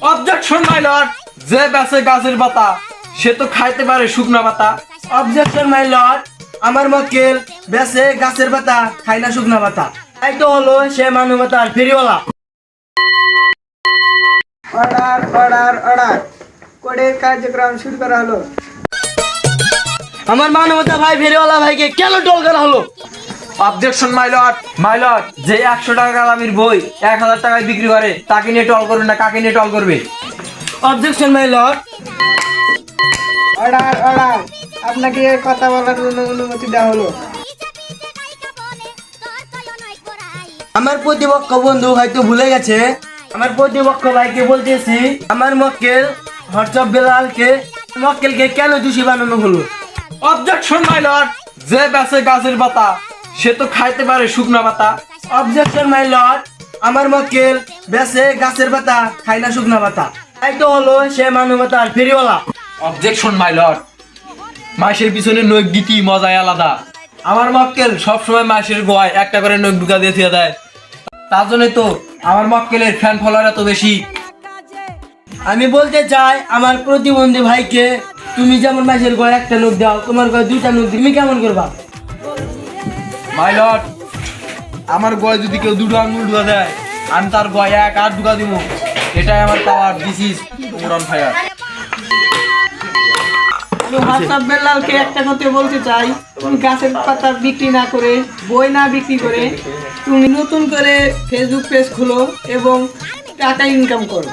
Objection my lord, যে বেচে গাছের পাতা সে তো খাইতে পারে শুকনা পাতা। অবজেকশন মাই লর্ড, আমার মক্কেল বেচে গাছের পাতা খায় না শুকনা পাতা। তাই তো হলো সে মানবতার ফেরিওয়ালা। অর্ডার অর্ডার অর্ডার, কোর্টের কার্যক্রম শুরু করা হলো। আমার মানবতা ভাই ফেরিওয়ালা ভাইকে কেন টোল করা হলো? অবজেকশন মাই লর্ড, যে 100 টাকা দামের বই 1000 টাকায় বিক্রি করে তাকে নিয়ে টল করবে না, কাকে নিয়ে টল করবে? Objection my lord, order order, আপনাকে কথা বলার জন্য অনুমতি দেওয়া হলো। আমার প্রতিপক্ষ বন্ধু হয়তো ভুলে গেছে। আমার প্রতিপক্ষ ভাইকে বলতেছি, আমার মক্কেল হরচব বেলালকে মক্কেলকে কেন দোষী বানানো হলো? অবজেকশন মাই লর্ড, যে বেচে গাছের পাতা সে তো খাইতে পারে শুকনা পাতা। অবজেকশন মাই লর্ড, আমার মক্কেল বেচে গাছের পাতা খায় না শুকনা পাতা। তাই তো হলো সে মানবতার ফেরিওয়ালা। অবজেকশন মাই লর্ড, মাসের পিছনে নখ দিতি মজাই আলাদা। আমার মক্কেল সবসময় মাসের গোয়ায় একটা করে নখ ঢুকা দিয়ে থিয়ে দেয়, তার জন্য তো আমার মক্কেলের ফ্যান ফলোয়ার এত বেশি। আমি বলতে চাই আমার প্রতিবন্ধী ভাইকে, তুমি যেমন মাসের গড়ে একটা নোট দাও, তোমার গড়ে 2টা নোট তুমি কেমন করবা? মাই লর্ড, আমার গয় যদি কেউ 2টো আঙুল ঢুকা দেয় আমি তার গয় 1 হাত ঢুকা দিব। এটাই আমার পাওয়ার, দিস ইজ অন ফায়ার। আমি হোয়াটসঅ্যাপ বেলালকে একটা কথা বলতে চাই, তুমি গাছের পাতা বিক্রি না করে, বই না বিক্রি করে তুমি নতুন করে ফেসবুক পেজ খুলো এবং টাকা ইনকাম করো।